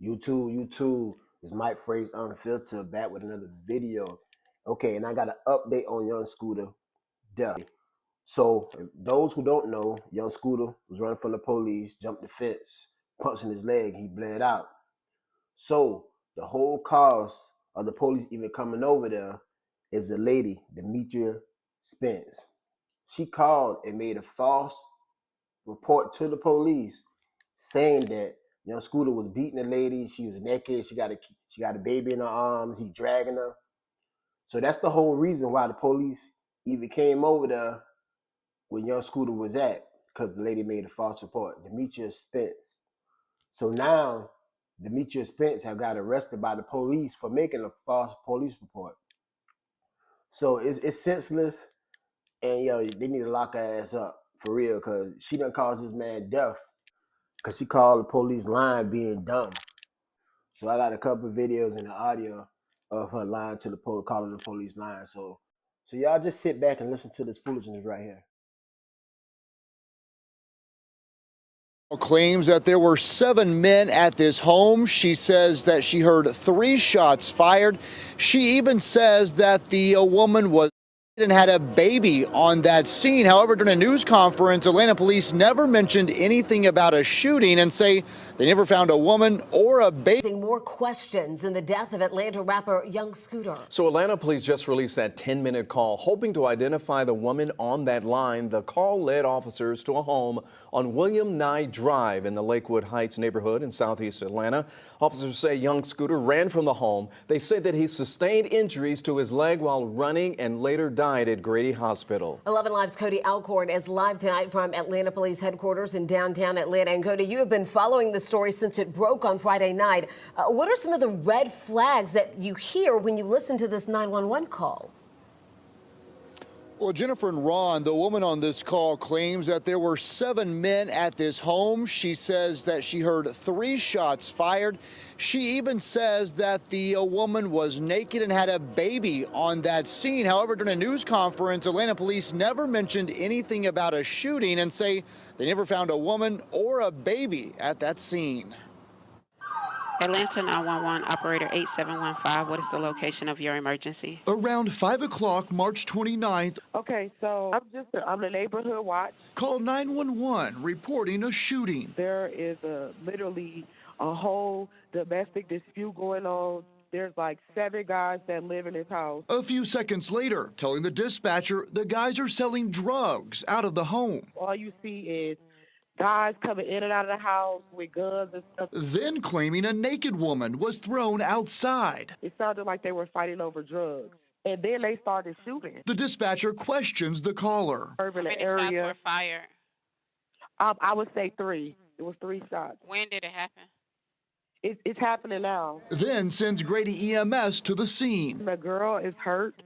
YouTube. It's Mike Phrase Unfiltered back with another video. Okay, and I got an update on Young Scooter death. So, those who don't know, Young Scooter was running from the police, jumped the fence, punched in his leg, he bled out. So, the whole cause of the police even coming over there is the lady, Demetria Spence. She called and made a false report to the police saying that Young Scooter was beating the lady. She was naked. She got a baby in her arms. He dragging her. So that's the whole reason why the police even came over there where Young Scooter was at, because the lady made a false report, Demetria Spence. So now Demetria Spence have got arrested by the police for making a false police report. So it's senseless, and they need to lock her ass up for real, because she done caused this man death because she called the police lying being dumb. So I got a couple of videos and the audio of her lying to the police, calling the police lying. So y'all just sit back and listen to this foolishness right here. Claims that there were 7 men at this home. She says that she heard 3 shots fired. She even says that the woman was and had a baby on that scene. However, during a news conference, Atlanta police never mentioned anything about a shooting and say they never found a woman or a baby. More questions in the death of Atlanta rapper Young Scooter. So Atlanta police just released that 10-minute call, hoping to identify the woman on that line. The call led officers to a home on William Nye Drive in the Lakewood Heights neighborhood in southeast Atlanta. Officers say Young Scooter ran from the home. They say that he sustained injuries to his leg while running and later died at Grady Hospital. 11 Live's Cody Alcorn is live tonight from Atlanta Police Headquarters in downtown Atlanta. And Cody, you have been following the story since it broke on Friday night. What are some of the red flags that you hear when you listen to this 911 call? Well, Jennifer and Ron, the woman on this call, claims that there were 7 men at this home. She says that she heard 3 shots fired. She even says that the woman was naked and had a baby on that scene. However, during a news conference, Atlanta police never mentioned anything about a shooting and say they never found a woman or a baby at that scene. Atlanta 911 operator 8715, what is the location of your emergency? Around 5 o'clock, March 29th. Okay, so I'm the neighborhood watch. Call 911 reporting a shooting. There is literally a whole domestic dispute going on. There's like 7 guys that live in this house. A few seconds later, telling the dispatcher the guys are selling drugs out of the home. All you see is guys coming in and out of the house with guns and stuff. Then claiming a naked woman was thrown outside. It sounded like they were fighting over drugs. And then they started shooting. The dispatcher questions the caller. Urban How many area. shots were fired? I would say 3. It was 3 shots. When did it happen? It's happening now. Then sends Grady EMS to the scene. The girl is hurt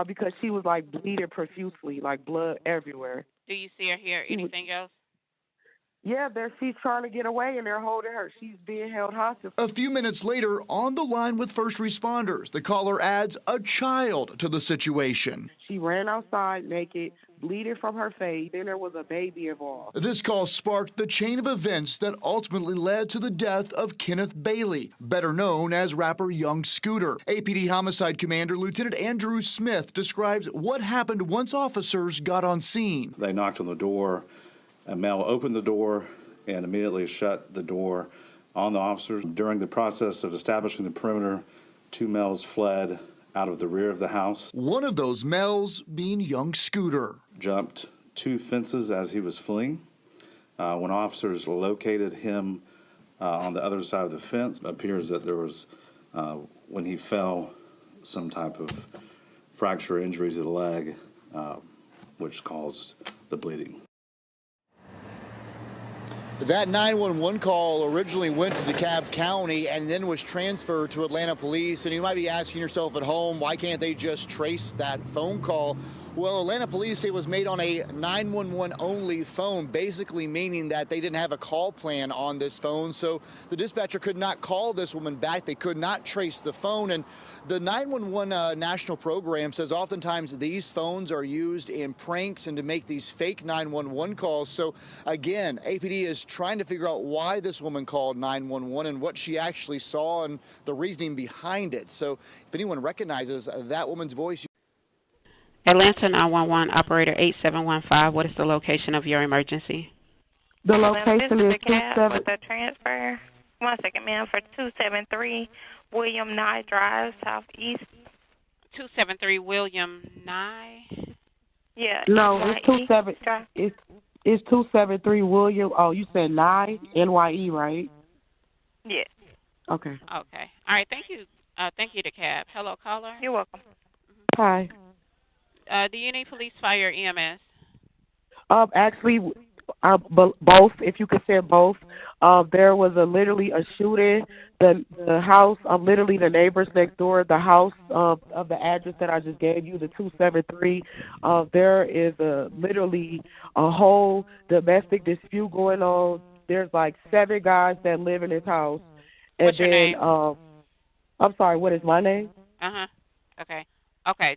because she was like bleeding profusely, like blood everywhere. Do you see or hear anything else? Yeah, she's trying to get away and they're holding her. She's being held hostage. A few minutes later, on the line with first responders, the caller adds a child to the situation. She ran outside naked, bleeding from her face. Then there was a baby involved. This call sparked the chain of events that ultimately led to the death of Kenneth Bailey, better known as rapper Young Scooter. APD Homicide Commander Lieutenant Andrew Smith describes what happened once officers got on scene. They knocked on the door. A male opened the door and immediately shut the door on the officers. During the process of establishing the perimeter, 2 males fled out of the rear of the house. One of those males being Young Scooter. Jumped 2 fences as he was fleeing. When officers located him on the other side of the fence, it appears that there was, when he fell, some type of fracture injuries to the leg, which caused the bleeding. That 911 call originally went to DeKalb County and then was transferred to Atlanta Police. And you might be asking yourself at home, why can't they just trace that phone call? Well, Atlanta police say it was made on a 911 only phone, basically meaning that they didn't have a call plan on this phone. So the dispatcher could not call this woman back. They could not trace the phone. And the 911 national program says oftentimes these phones are used in pranks and to make these fake 911 calls. So again, APD is trying to figure out why this woman called 911 and what she actually saw and the reasoning behind it. So if anyone recognizes that woman's voice, Atlanta 911 operator 8715. What is the location of your emergency? The location is the cab for the transfer. 1 second, ma'am, for 273 William Nye Drive, Southeast. 273 William Nye. Yeah. No, it's 273 William. Oh, you said Nye, NYE, right? Yes. Okay. Okay. All right. Thank you. Thank you to cab. Hello, caller. You're welcome. Hi. Do you need police, fire, EMS? Actually, both. If you could say both. There was literally a shooting. The house, literally the neighbors next door, the house of the address that I just gave you, the 273. There is literally a whole domestic dispute going on. There's like 7 guys that live in this house. What's your name? I'm sorry. What is my name? Okay. Okay.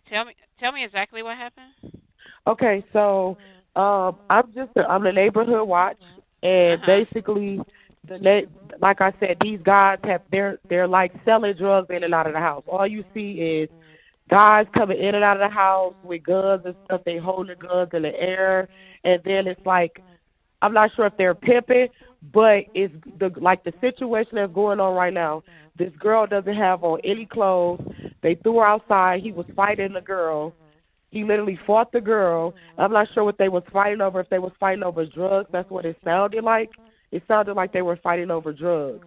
Tell me exactly what happened. Okay, so I'm the neighborhood watch, and basically like I said, these guys they're like selling drugs in and out of the house. All you see is guys coming in and out of the house with guns and stuff. They holding guns in the air, and then it's like, I'm not sure if they're pimping, but it's the situation that's going on right now. This girl doesn't have on any clothes. They threw her outside. He was fighting the girl. He literally fought the girl. I'm not sure what they was fighting over, if they was fighting over drugs. That's what it sounded like. It sounded like they were fighting over drugs.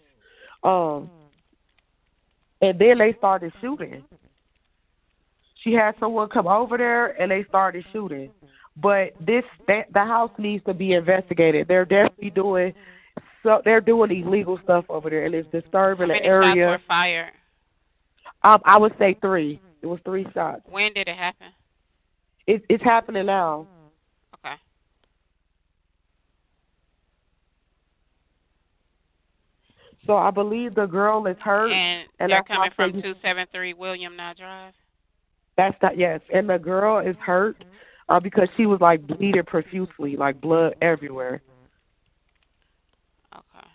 And then they started shooting. She had someone come over there, and they started shooting. But the house needs to be investigated. They're definitely doing illegal stuff over there, and it's disturbing the area. How many shots were fired? I would say 3. It was 3 shots. When did it happen? It's happening now. Okay. So I believe the girl is hurt. And they're coming from 273 William Nye Drive? Yes. And the girl is hurt because she was like bleeding profusely, like blood everywhere. Okay.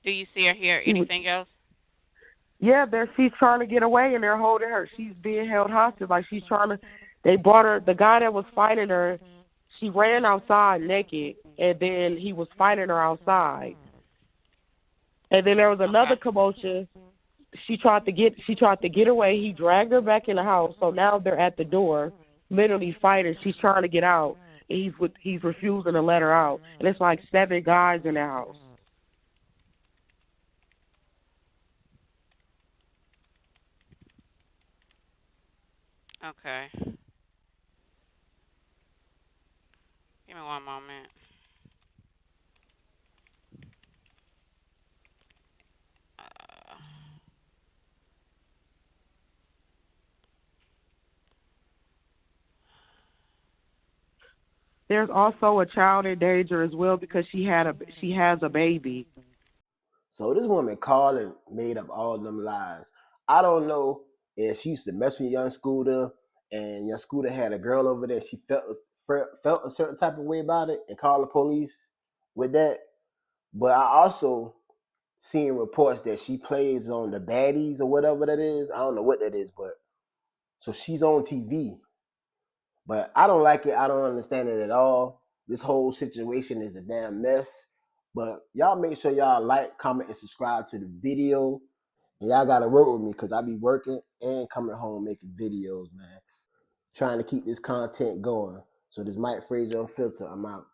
Do you see or hear anything else? Yeah, she's trying to get away, and they're holding her. She's being held hostage. Like, she's trying to. They brought her. The guy that was fighting her, she ran outside naked, and then he was fighting her outside. And then there was another commotion. She tried to get away. He dragged her back in the house. So now they're at the door, literally fighting. She's trying to get out. And he's refusing to let her out. And it's like 7 guys in the house. Okay. Give me one moment. There's also a child in danger as well because she has a baby. So this woman called and made up all them lies. I don't know if she used to mess with young Scooter, and young Scooter had a girl over there. She felt a certain type of way about it and called the police with that. But I also seen reports that she plays on the baddies or whatever that is. I don't know what that is, but so she's on TV. But I don't like it. I don't understand it at all. This whole situation is a damn mess. But y'all make sure y'all like, comment, and subscribe to the video. And y'all gotta work with me because I be working and coming home making videos, man. Trying to keep this content going. So this Mike Frazier Unfiltered. I'm out.